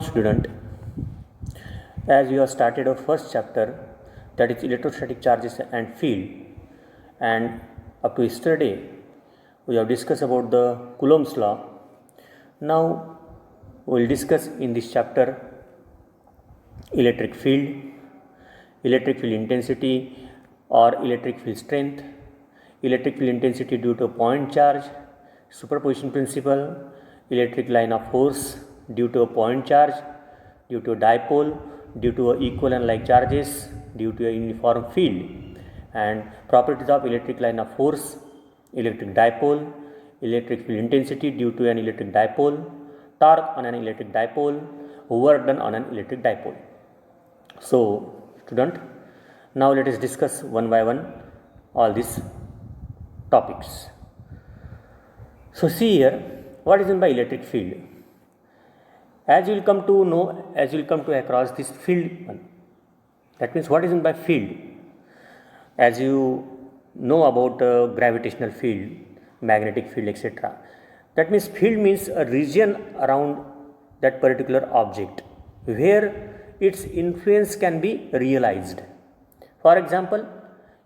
Student, as we have started our first chapter, that is electrostatic charges and field, and up to yesterday we have discussed about the Coulomb's law. Now we will discuss in this chapter electric field intensity or electric field strength, electric field intensity due to a point charge, superposition principle, electric line of force due to a point charge, due to a dipole, due to a equal and like charges, due to a uniform field, and properties of electric line of force, electric dipole, electric field intensity due to an electric dipole, torque on an electric dipole, work done on an electric dipole. So, student, now let us discuss one by one all these topics. So, see here, what is meant by electric field? As you will come to know, as you will come to across this field one, that means what is meant by field? As you know about gravitational field, magnetic field, etc. That means field means a region around that particular object where its influence can be realized. For example,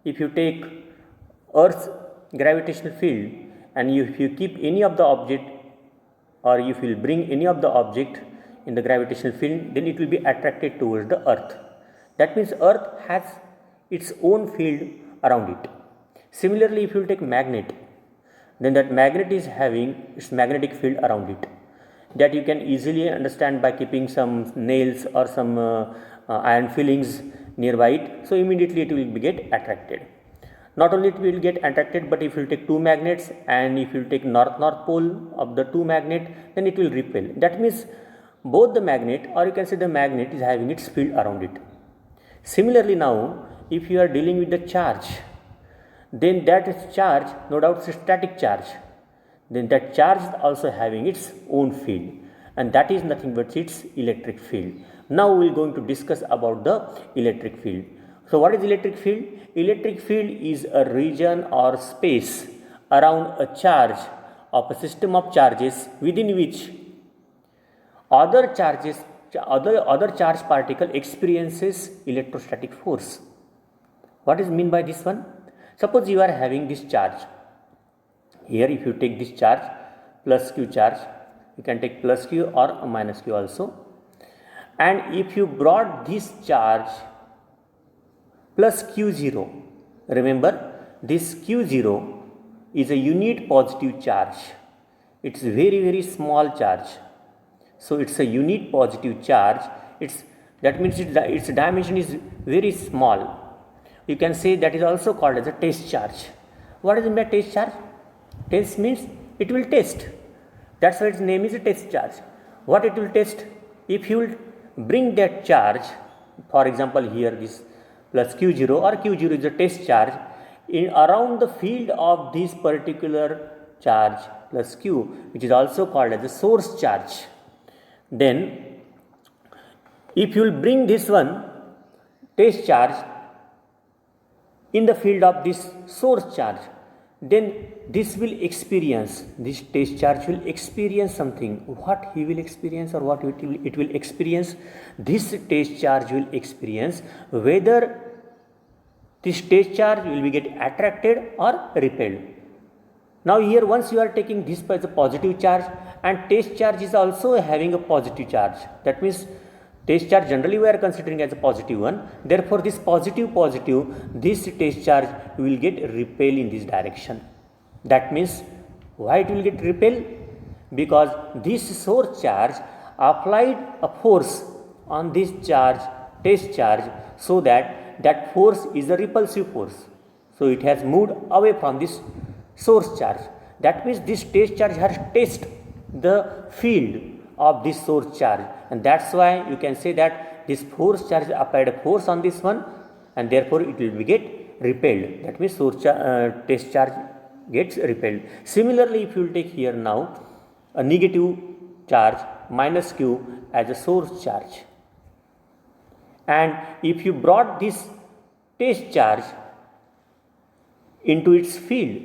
if you take Earth's gravitational field and if you keep any of the object, or if you will bring any of the object in the gravitational field, then it will be attracted towards the Earth. That means Earth has its own field around it. Similarly, if you will take magnet, then that magnet is having its magnetic field around it, that you can easily understand by keeping some nails or some iron fillings nearby it, so immediately it will get attracted. Not only it will get attracted, but if you take two magnets and if you take north pole of the two magnet, then it will repel. That means both the magnet, or you can say the magnet, is having its field around it. Similarly, now if you are dealing with the charge, then that charge, no doubt, is a static charge, then that charge is also having its own field, and that is nothing but its electric field. Now we are going to discuss about the electric field. So what is electric field? Electric field is a region or space around a charge of a system of charges within which other charge particle experiences electrostatic force. What is mean by this one? Suppose you are having this charge. Here if you take this charge, plus q charge, you can take plus q or minus q also, and if you brought this charge plus q0, remember this q0 is a unit positive charge, it is very small charge, so it's a unit positive charge, that means its dimension is very small. You can say that is also called as a test charge. What is meant by test charge? Test means it will test, that's why its name is a test charge. What it will test? If you will bring that charge, for example here this plus q0, or q0 is a test charge, in around the field of this particular charge plus q, which is also called as a source charge. Then if you will bring this one test charge in the field of this source charge, then this test charge will experience something. What he will experience, or what it will experience? This test charge will experience whether this test charge will be get attracted or repelled. Now here once you are taking this as a positive charge, and test charge is also having a positive charge, that means test charge generally we are considering as a positive one, therefore this positive, this test charge will get repel in this direction. That means why it will get repel? Because this source charge applied a force on this charge, test charge, so that force is a repulsive force, so it has moved away from this source charge. That means this test charge has tested the field of this source charge, and that's why you can say that this force charge applied a force on this one, and therefore it will be get repelled. That means test charge gets repelled. Similarly, if you will take here now a negative charge minus q as a source charge, and if you brought this test charge into its field,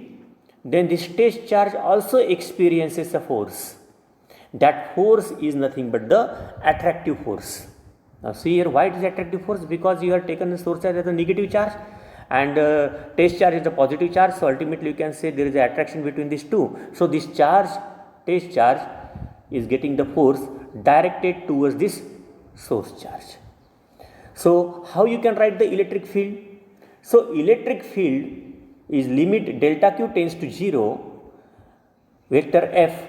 then this test charge also experiences a force. That force is nothing but the attractive force. Now see here, why it is attractive force? Because you have taken the source charge as a negative charge and test charge is a positive charge. So ultimately you can say there is an attraction between these two. So this charge, test charge, is getting the force directed towards this source charge. So how you can write the electric field? So electric field is limit delta q tends to 0, vector f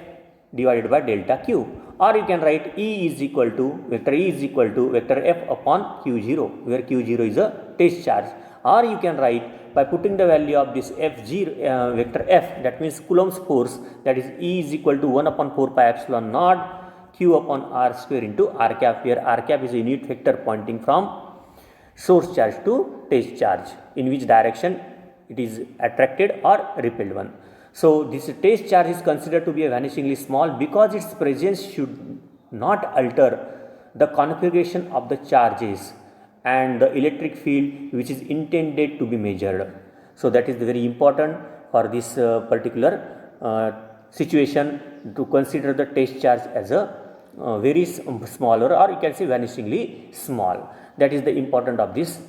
divided by delta q, or you can write E is equal to vector f upon q0, where q0 is a test charge, or you can write by putting the value of this f0 vector f, that means Coulomb's force, that is E is equal to 1 upon 4 pi epsilon naught q upon r square into r cap, where r cap is a unit vector pointing from source charge to test charge, in which direction it is attracted or repelled one. So this test charge is considered to be a vanishingly small because its presence should not alter the configuration of the charges and the electric field which is intended to be measured. So that is very important for this particular situation, to consider the test charge as a very smaller, or you can say vanishingly small. That is the importance of this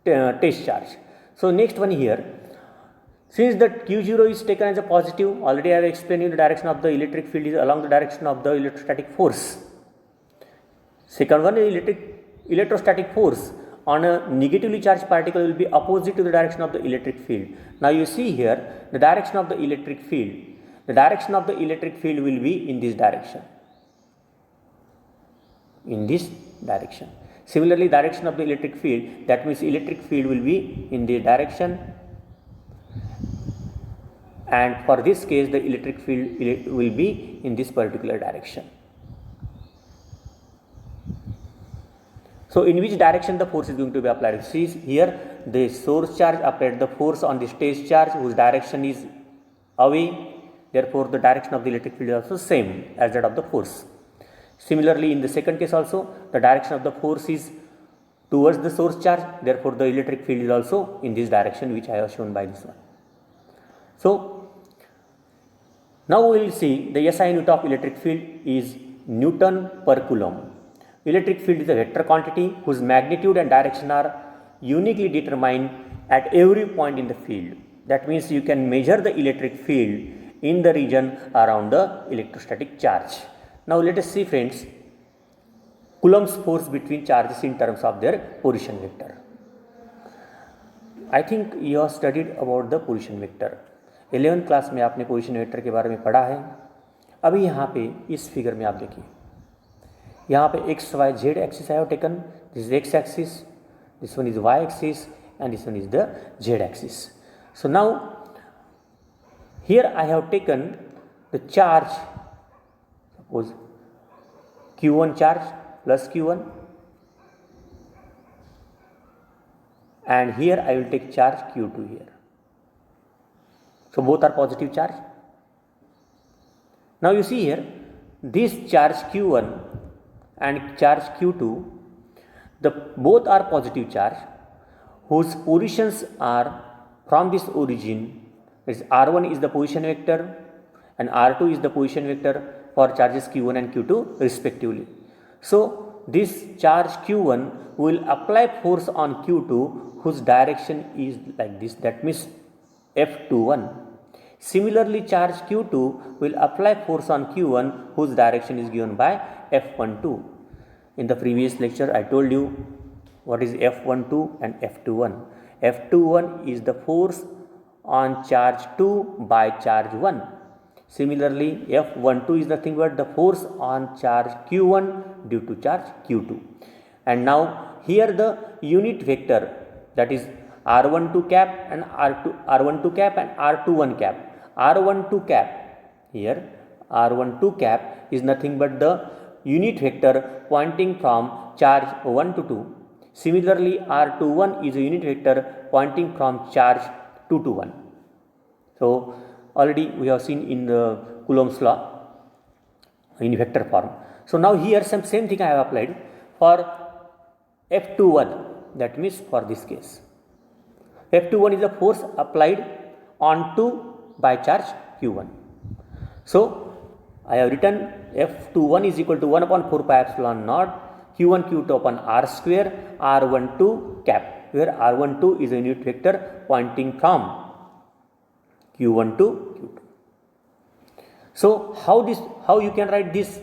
test charge. So next one here, since the q0 is taken as a positive, already I have explained you the direction of the electric field is along the direction of the electrostatic force. Second one is electrostatic force on a negatively charged particle will be opposite to the direction of the electric field. Now you see here the direction of the electric field. The direction of the electric field will be in this direction. In this direction. Similarly, direction of the electric field, that means electric field will be in this direction, and for this case the electric field will be in this particular direction. So in which direction the force is going to be applied? See here, the source charge applied the force on the test charge whose direction is away, therefore the direction of the electric field is also same as that of the force. Similarly, in the second case also, the direction of the force is towards the source charge, therefore the electric field is also in this direction, which I have shown by this one. So now we will see the SI unit of electric field is Newton per Coulomb. Electric field is a vector quantity whose magnitude and direction are uniquely determined at every point in the field. That means you can measure the electric field in the region around the electrostatic charge. Now let us see, friends, Coulomb's force between charges in terms of their position vector. I think you have studied about the position vector. 11th class में आपने position vector के बारे में पढ़ा है. अभी यहाँ पे इस फिगर में आप देखिए, यहाँ पे X Y Z axis I have taken, this is X axis, this one is Y axis and this one is the Z axis. So now here I have taken the charge, suppose q1 charge plus q1, and here I will take charge q2 here. So both are positive charge. Now you see here, this charge q1 and charge q2, both are positive charge whose positions are from this origin. R1 is the position vector and R2 is the position vector for charges q1 and q2 respectively. So this charge q1 will apply force on q2 whose direction is like this, that means F21. Similarly, charge q2 will apply force on q1 whose direction is given by F12. In the previous lecture I told you what is F12 and F21. F21 is the force on charge 2 by charge 1. Similarly, F12 is nothing but the force on charge q1 due to charge q2. And now here the unit vector, that is R12 cap and R12 cap and R21 cap. R12 cap, here R12 cap is nothing but the unit vector pointing from charge 1 to 2. Similarly, R21 is a unit vector pointing from charge 2 to 1. So already we have seen in the Coulomb's law in vector form. So now here same thing I have applied for F21, that means for this case. F21 is the force applied on 2 by charge q1. So I have written F21 is equal to 1 upon 4 pi epsilon naught Q1 Q2 upon R square R12 cap, where R12 is a unit vector pointing from Q1 to Q2. So how you can write this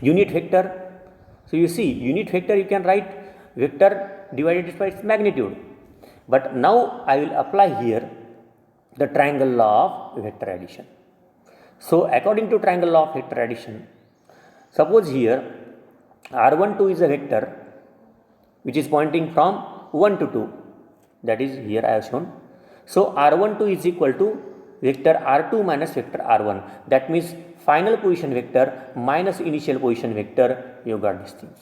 unit vector? So you see, unit vector you can write vector divided by its magnitude, but now I will apply here the triangle law of vector addition. So according to triangle law of vector addition, suppose here R12 is a vector which is pointing from 1 to 2, that is here I have shown. So R12 is equal to vector R2 minus vector R1, that means final position vector minus initial position vector. You got these things.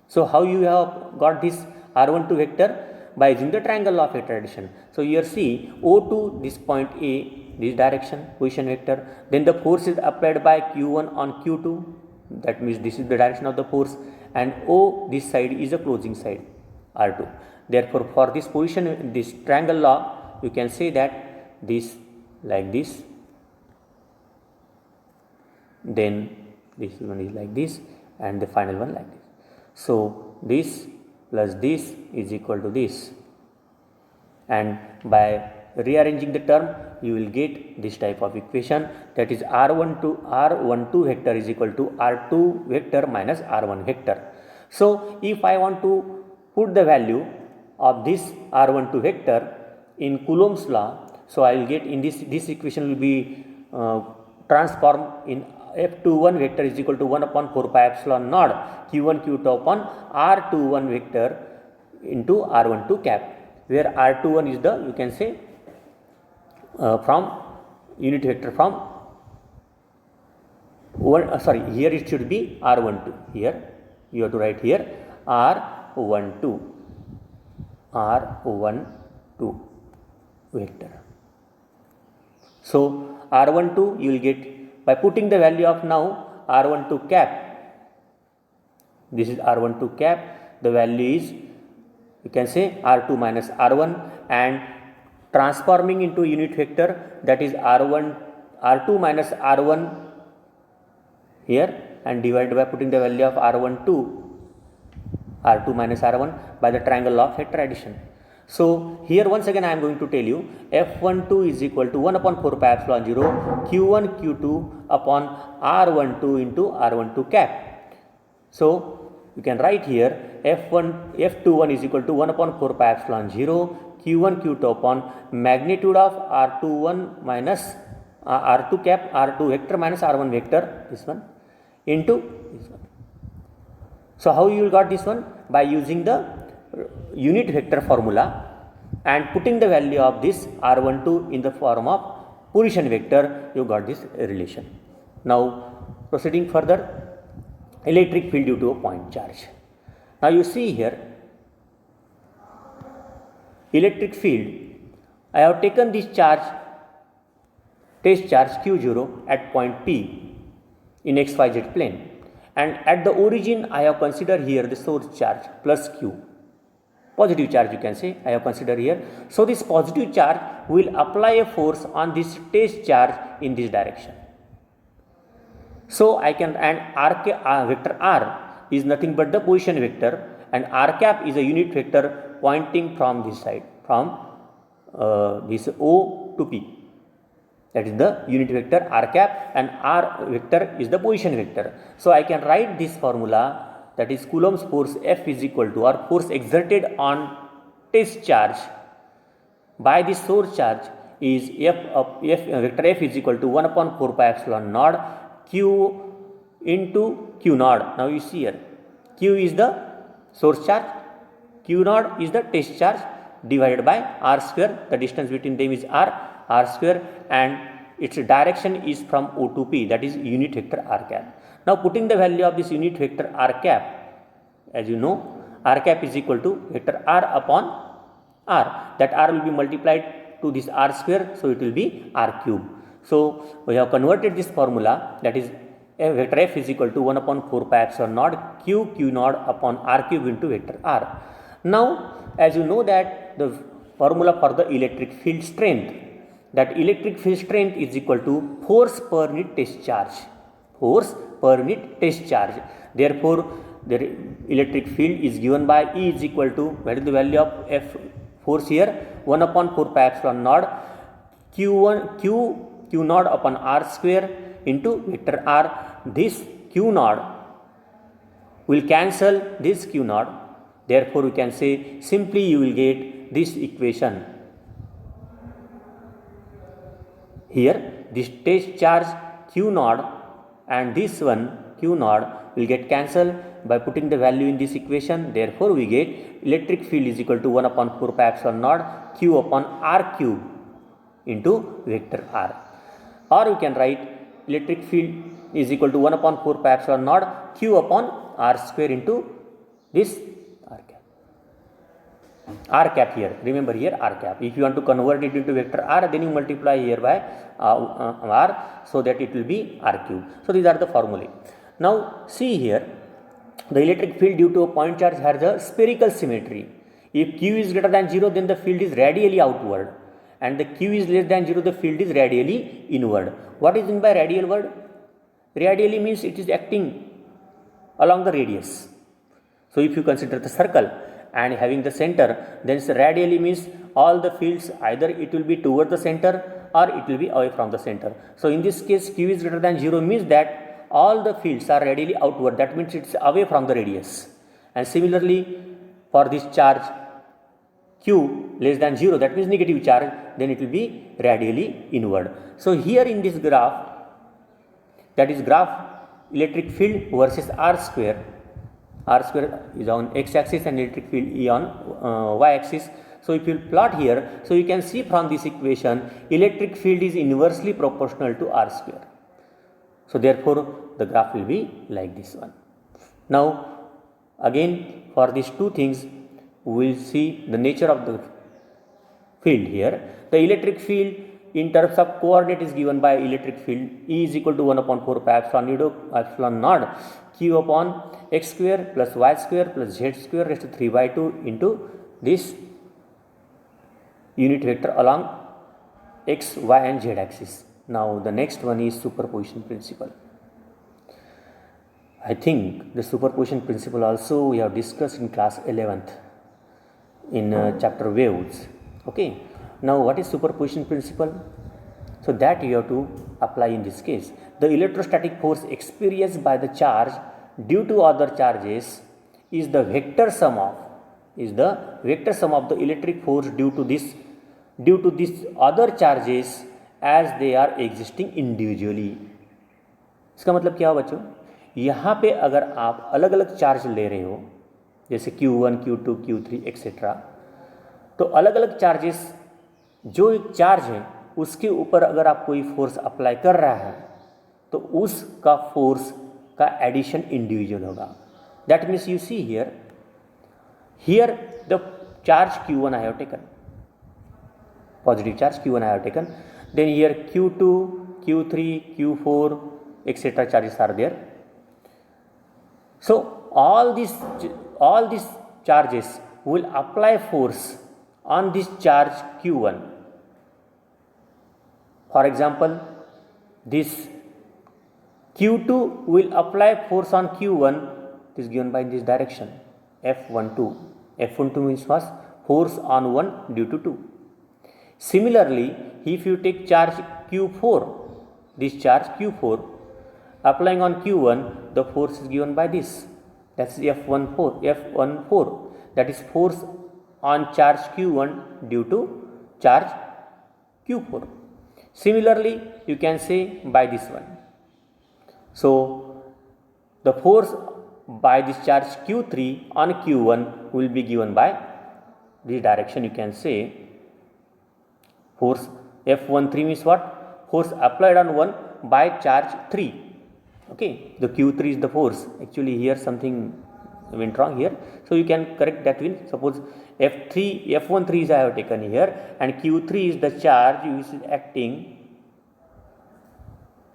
So how you have got this R12 vector? By using the triangle law of vector addition. So here see, O to this point A, this direction position vector, then the force is applied by Q1 on Q2, that means this is the direction of the force, and O this side is the closing side R2. Therefore for this position, this triangle law, you can say that this like this, then this one is like this, and the final one like this. So this plus this is equal to this, and by rearranging the term you will get this type of equation, that is R12 vector is equal to R2 vector minus R1 vector. So if I want to put the value of this R12 vector in Coulomb's law, so I will get in this equation will be transformed in F21 vector is equal to 1 upon 4 pi epsilon naught Q1 Q2 upon R21 vector into R12 cap, where R21 is the, you can say, from unit vector from here it should be R12, here you have to write here R12 vector. So R12 you will get by putting the value of now R12 cap, this is R12 cap, the value is, you can say, R2 minus R1, and transforming into unit vector, that is R2 minus R1 here, and divided by putting the value of R2 minus R1 by the triangle law of vector addition. So here once again I am going to tell you F12 is equal to 1 upon 4 pi epsilon 0 Q1 Q2 upon R12 into R12 cap. So you can write here F21 is equal to 1 upon 4 pi epsilon 0 Q1 Q2 upon magnitude of R21 minus R2 cap, R2 vector minus R1 vector, this one, into this one. So how you got this one? By using the unit vector formula and putting the value of this R12 in the form of position vector, you got this relation. Now proceeding further, electric field due to a point charge. Now you see here, electric field, I have taken this charge, test charge Q0 at point P in XYZ plane, and at the origin I have considered here the source charge plus Q, positive charge you can say I have considered here. So this positive charge will apply a force on this test charge in this direction. So I can, and vector R is nothing but the position vector, and R cap is a unit vector pointing from this side, from this O to P. That is the unit vector R cap, and R vector is the position vector. So I can write this formula, that is Coulomb's force F is equal to, or force exerted on test charge by the source charge is vector F is equal to 1 upon 4 pi epsilon naught Q into Q naught. Now you see here, Q is the source charge, Q naught is the test charge, divided by R square, the distance between them is R square, and its direction is from O to P, that is unit vector R cap. Now putting the value of this unit vector R cap, as you know, R cap is equal to vector R upon R, that R will be multiplied to this R square, so it will be R cube. So we have converted this formula, that is vector F is equal to 1 upon 4 pi epsilon naught Q naught upon R cube into vector R. Now as you know that the formula for the electric field strength, that electric field strength is equal to force per unit test charge. Force per unit test charge. Therefore, the electric field is given by E is equal to, what is the value of F force here? 1 upon 4 pi epsilon naught Q naught upon R square into vector R. This Q naught will cancel this Q naught. Therefore, we can say simply you will get this equation. Here, this test charge Q naught and this one Q naught will get cancelled by putting the value in this equation. Therefore, we get electric field is equal to 1 upon 4 pi epsilon naught Q upon R cube into vector R. Or we can write electric field is equal to 1 upon 4 pi epsilon naught Q upon R square into this R cap here. Remember here R cap. If you want to convert it into vector R, then you multiply here by R, so that it will be R cube. So these are the formulae. Now see here, the electric field due to a point charge has a spherical symmetry. If Q is greater than 0, then the field is radially outward, and the Q is less than 0, the field is radially inward. What is meant by radial word? Radially means it is acting along the radius. So if you consider the circle and having the center, then radially means all the fields either it will be toward the center or it will be away from the center. So in this case, Q is greater than 0 means that all the fields are radially outward. That means it's away from the radius. And similarly, for this charge Q less than 0, that means negative charge, then it will be radially inward. So here in this graph, that is graph electric field versus R square. R square is on x-axis and electric field is on y-axis. So if you plot here, so you can see from this equation, electric field is inversely proportional to R square. So therefore, the graph will be like this one. Now again, for these two things, we will see the nature of the field here. The electric field in terms of coordinate is given by electric field E is equal to 1 upon 4 pi epsilon naught Q upon x square plus y square plus z square raised to 3 by 2 into this unit vector along x, y and z axis. Now the next one is superposition principle. I think the superposition principle also we have discussed in class 11th in chapter waves. Okay. Now what is superposition principle? So that you have to apply in this case. The electrostatic force experienced by the charge due to other charges is the vector sum of the electric force due to this other charges as they are existing individually. इसका मतलब क्या हो बच्चों? यहाँ पे अगर आप अलग अलग चार्ज ले रहे हो, जैसे Q1, Q2, Q3 एक्सेट्रा, तो अलग अलग चार्जेस जो एक चार्ज है उसके ऊपर अगर आप कोई फोर्स अप्लाई कर रहा है तो उसका फोर्स का एडिशन इंडिविजुअल होगा. That means you see here the charge Q1 I have taken, positive charge Q1 I have taken, then here Q2, Q3, Q4 etc. charges are there. So all these charges will apply force on this charge Q1. For example, this Q2 will apply force on Q1. It is given by this direction F12. F12 means what? Force on 1 due to 2. Similarly, if you take charge Q4, this charge Q4 applying on Q1, the force is given by this. That's F14. That is force on charge Q1 due to charge Q4. Similarly, you can say by this one. So the force by this charge Q3 on Q1 will be given by this direction. You can say force F13 means what? Force applied on 1 by charge 3. Okay, the Q3 is the force. Actually here something went wrong here. So you can correct that with, suppose F13 is I have taken here, and Q3 is the charge which is acting.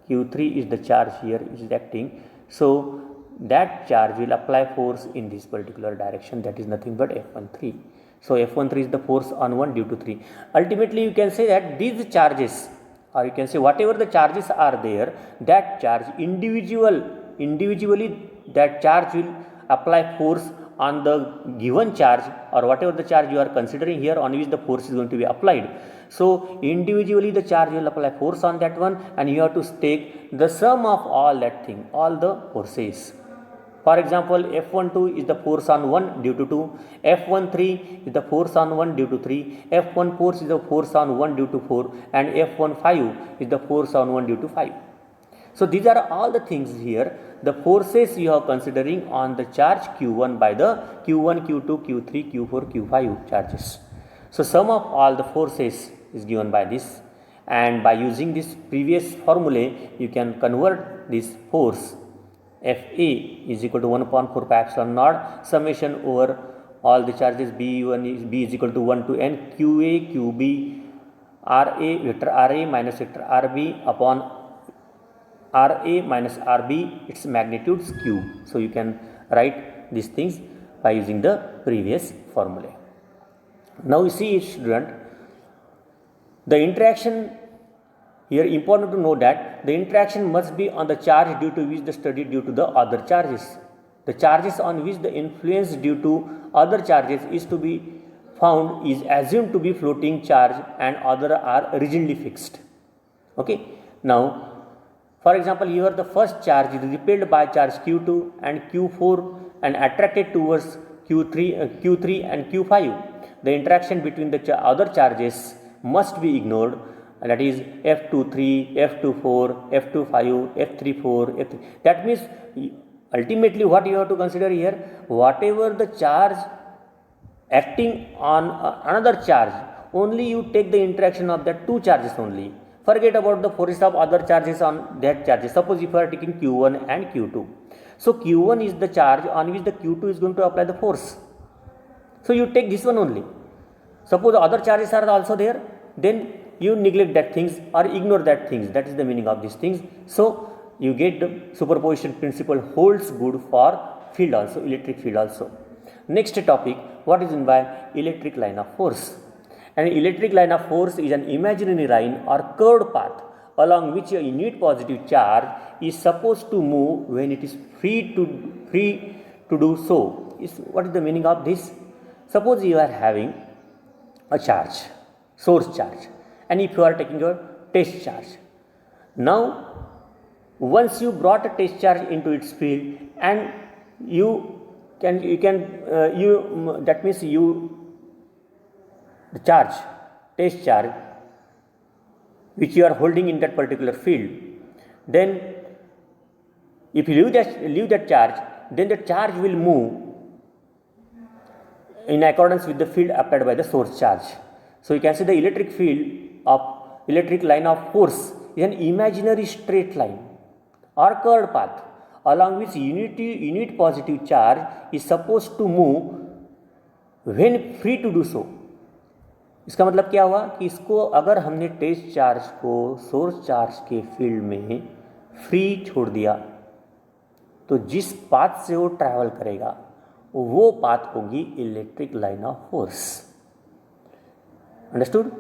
Q3 is the charge here which is acting. So that charge will apply force in this particular direction, that is nothing but F13. So F13 is the force on 1 due to 3. Ultimately you can say that these charges, or you can say whatever the charges are there, that charge individually that charge will apply force on the given charge, or whatever the charge you are considering here on which the force is going to be applied. So individually the charge will apply force on that one, and you have to take the sum of all that thing, all the forces. For example, F12 is the force on 1 due to 2, F13 is the force on 1 due to 3, F14 is the force on 1 due to 4, and F15 is the force on 1 due to 5. So these are all the things here, the forces you are considering on the charge Q1 by the Q1, Q2, Q3, Q4, Q5 charges. So sum of all the forces is given by this, and by using this previous formula you can convert this force Fa is equal to 1 upon 4 pi epsilon naught summation over all the charges B is equal to 1 to n Qa Qb Ra vector Ra minus vector Rb upon Ra minus Rb, its magnitudes cube. So you can write these things by using the previous formula. Now you see, student, the interaction here, important to know that the interaction must be on the charge due to which the study due to the other charges. The charges on which the influence due to other charges is to be found is assumed to be floating charge, and other are rigidly fixed. Okay. Now, for example, here the first charge is repelled by charge Q2 and Q4 and attracted towards Q3 and Q5. The interaction between the other charges must be ignored, and that is F23, F24, F25, F34, F3. That means ultimately what you have to consider here, whatever the charge acting on another charge, only you take the interaction of that two charges only. Forget about the force of other charges on that charges. Suppose if you are taking Q1 and Q2. So Q1 is the charge on which the Q2 is going to apply the force. So you take this one only. Suppose other charges are also there, then you neglect that things or ignore that things. That is the meaning of these things. So you get the superposition principle holds good for field also, electric field also. Next topic, what is meant by electric line of force? An electric line of force is an imaginary line or curved path along which a unit positive charge is supposed to move when it is free to do so. What is the meaning of this? Suppose you are having a charge, source charge, and if you are taking your test charge. Now, once you brought a test charge into its field, and that means the charge, test charge, which you are holding in that particular field, then if you leave that charge, then the charge will move in accordance with the field applied by the source charge. So you can see the electric field of electric line of force is an imaginary straight line or curved path along which unit positive charge is supposed to move when free to do so. इसका मतलब क्या हुआ कि इसको अगर हमने test charge को source charge के फील्ड में फ्री छोड़ दिया तो जिस पाथ से वो ट्रैवल करेगा वो पाथ होगी electric line of force. Understood?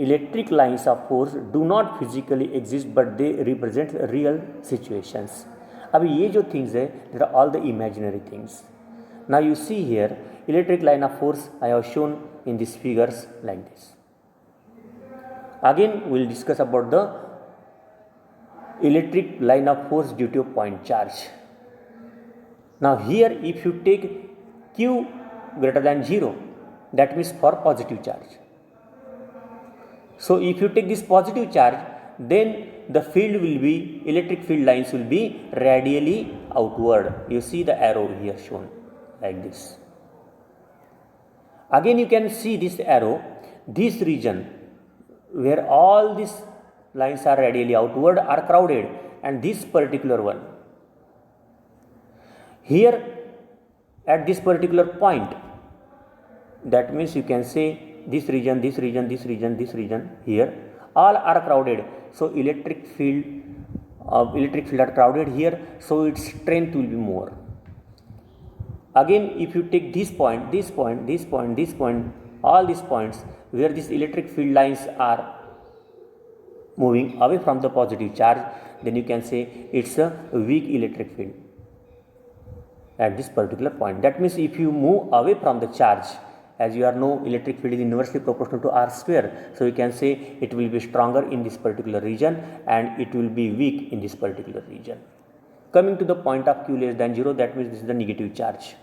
Electric lines of force do not physically exist but they represent real situations. अभी ये जो थिंग्स है there are all the imaginary things. Now you see here electric line of force I have shown in these figures like this. Again we will discuss about the electric line of force due to a point charge. Now here if you take Q greater than 0, that means for positive charge. So if you take this positive charge, then the field will be, electric field lines will be radially outward. You see the arrow here shown like this. Again you can see this arrow, this region where all these lines are radially outward are crowded, and this particular one here at this particular point, that means you can say this region here all are crowded. So electric field are crowded here, so its strength will be more. Again, if you take this point, this point, this point, this point, all these points where these electric field lines are moving away from the positive charge, then you can say it's a weak electric field at this particular point. That means if you move away from the charge, as you are know electric field is inversely proportional to r square, so you can say it will be stronger in this particular region and it will be weak in this particular region. Coming to the point of q less than 0, that means this is the negative charge.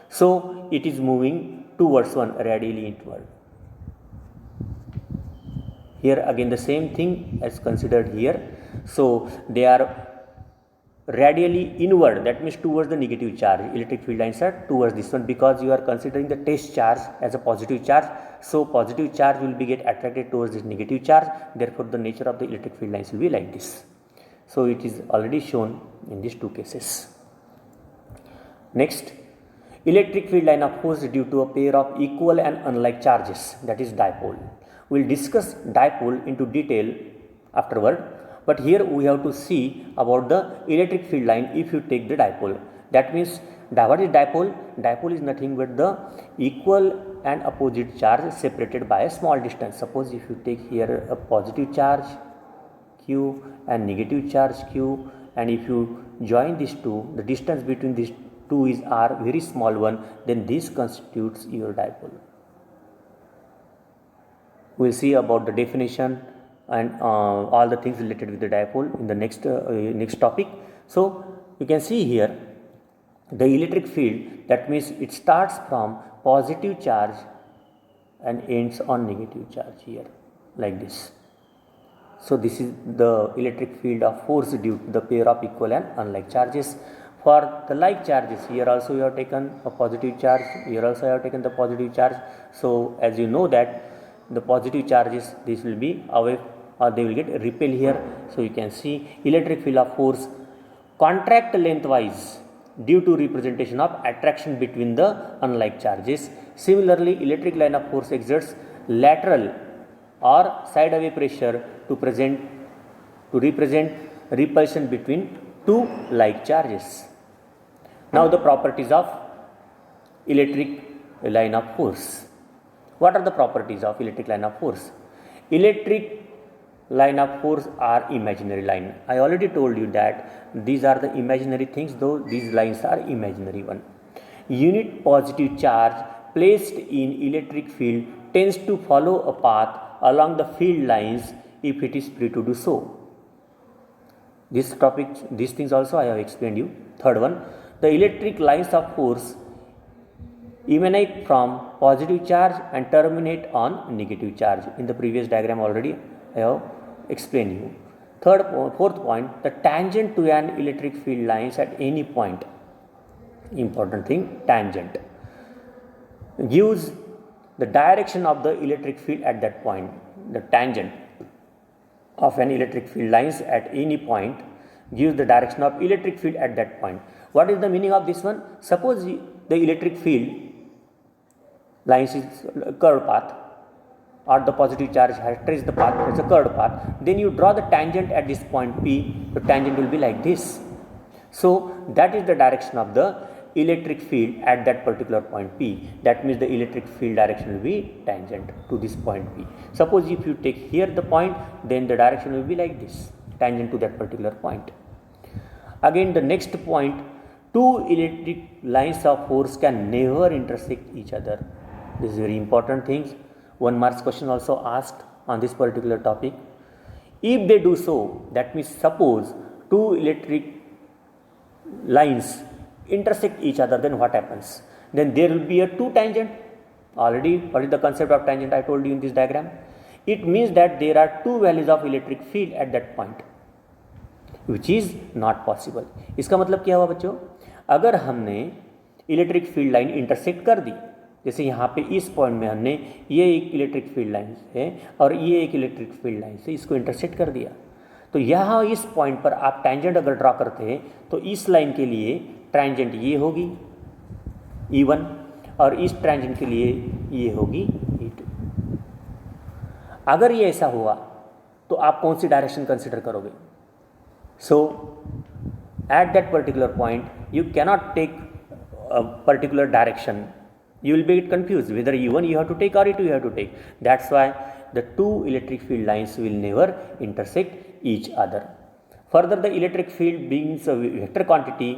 So it is moving towards one radially inward. Here again the same thing as considered here. So they are radially inward, that means towards the negative charge. Electric field lines are towards this one because you are considering the test charge as a positive charge. So positive charge will be get attracted towards this negative charge. Therefore the nature of the electric field lines will be like this. So it is already shown in these two cases. Next, electric field line of force due to a pair of equal and unlike charges, that is dipole. We will discuss dipole into detail afterward, but here we have to see about the electric field line if you take the dipole. That means what is dipole? Dipole is nothing but the equal and opposite charge separated by a small distance. Suppose if you take here a positive charge q and negative charge q, and if you join these two, the distance between these two is r, very small one, then this constitutes your dipole. We will see about the definition and all the things related with the dipole in the next topic. So you can see here the electric field, that means it starts from positive charge and ends on negative charge here like this. So this is the electric field of force due to the pair of equal and unlike charges. For the like charges, here also you have taken a positive charge, here also you have taken the positive charge. So as you know that the positive charges, this will be away or they will get repel here. So you can see electric field of force contract lengthwise due to representation of attraction between the unlike charges. Similarly, electric line of force exerts lateral or side away pressure to represent repulsion between two like charges. Now the properties of electric line of force. What are the properties of electric line of force? Electric line of force are imaginary line. I already told you that these are the imaginary things, though these lines are imaginary one. Unit positive charge placed in electric field tends to follow a path along the field lines if it is free to do so. This topic, these things also I have explained you. Third one, the electric lines of force emanate from positive charge and terminate on negative charge. In the previous diagram already I have explained you. Fourth point, the tangent to an electric field lines at any point. Important thing, tangent gives the direction of the electric field at that point. The tangent of an electric field lines at any point gives the direction of electric field at that point. What is the meaning of this one? Suppose the electric field lines is a curved path, or the positive charge has traced the path as a curved path, then you draw the tangent at this point P, the tangent will be like this. So that is the direction of the electric field at that particular point P. That means the electric field direction will be tangent to this point P. Suppose if you take here the point, then the direction will be like this, tangent to that particular point. Again the next point, two electric lines of force can never intersect each other. This is very important things. 1 marks question also asked on this particular topic. If they do so, that means suppose two electric lines intersect each other, then what happens? Then there will be a two tangent. Already what is the concept of tangent I told you in this diagram. It means that there are two values of electric field at that point, which is not possible. इसका मतलब क्या हुआ बच्चों? अगर हमने electric field line intersect कर दी, जैसे यहाँ पे इस पॉइंट में हमने ये एक इलेक्ट्रिक फील्ड लाइन है और ये एक इलेक्ट्रिक फील्ड लाइन से इसको इंटरसेक्ट कर दिया, तो यहाँ इस पॉइंट पर आप टैंजेंट अगर ड्रा करते हैं तो इस लाइन के लिए टैंजेंट ये होगी E1 और इस टैंजेंट के लिए ये होगी E2। अगर ये ऐसा हुआ तो आप कौन सी डायरेक्शन कंसिडर करोगे? So at that particular point you cannot take a particular direction, you will be confused whether E1 you have to take or E2 you have to take. That's why the two electric field lines will never intersect each other. Further, the electric field being a vector quantity,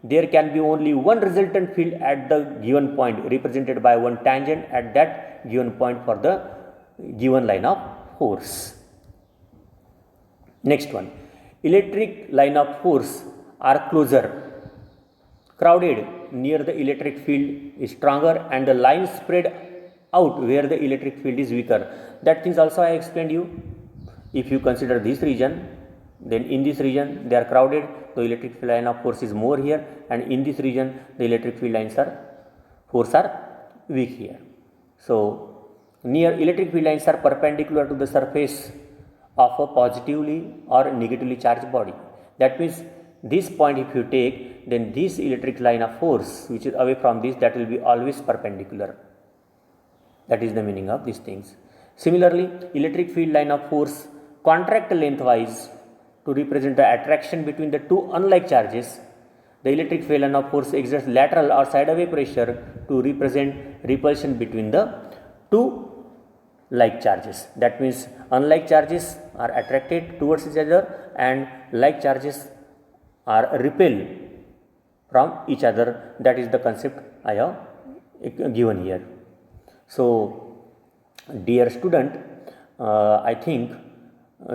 there can be only one resultant field at the given point represented by one tangent at that given point for the given line of force. Next one, electric line of force are closer, crowded near the electric field is stronger, and the line spread out where the electric field is weaker. That things also I explained you. If you consider this region, then in this region they are crowded, the electric field line of force is more here, and in this region the electric field lines are force are weak here. So near electric field lines are perpendicular to the surface of a positively or negatively charged body. That means this point if you take, then this electric line of force which is away from this, that will be always perpendicular. That is the meaning of these things. Similarly, electric field line of force contract lengthwise to represent the attraction between the two unlike charges. The electric field line of force exerts lateral or side away pressure to represent repulsion between the two like charges. That means unlike charges are attracted towards each other and like charges are repelled from each other. That is the concept I have given here. So dear student, I think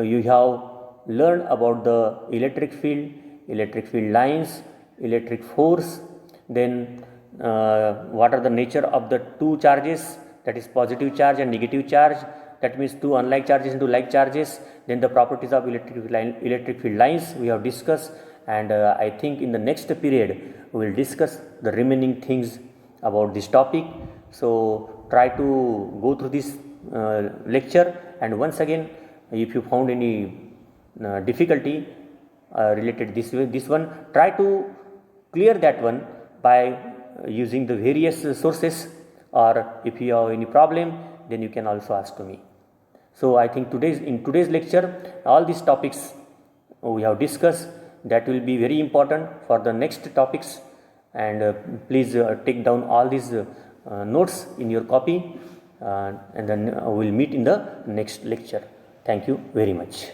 you have learned about the electric field lines, electric force, then what are the nature of the two charges, that is positive charge and negative charge, that means two unlike charges into like charges, then the properties of electric field lines we have discussed, and I think in the next period we will discuss the remaining things about this topic. So try to go through this lecture, and once again if you found any difficulty related this one, try to clear that one by using the various sources, or if you have any problem then you can also ask to me. So I think in today's lecture all these topics we have discussed, that will be very important for the next topics, and please take down all these notes in your copy, and then we will meet in the next lecture. Thank you very much.